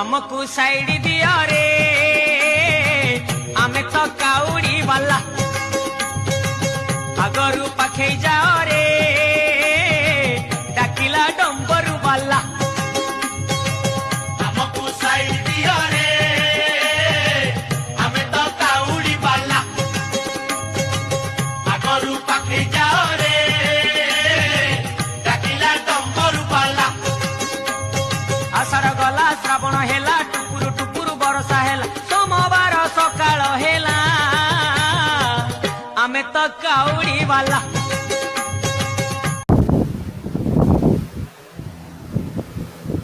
हमको साइड दिया रे आमे तो काउड़ी वाला आगरू पाखे जाओ रे डाकिला डंबरू वाला हमको साइड दिया रे आमे तो काउड़ी वाला आगरू पाखे जाओ रे डाकिला डंबरू वाला आषाढ़ गला श्रावण हेला टुकुरु टुकुरु बरसा हेला सोमवार सकाळ हेला आमे तो काउड़ी वाला।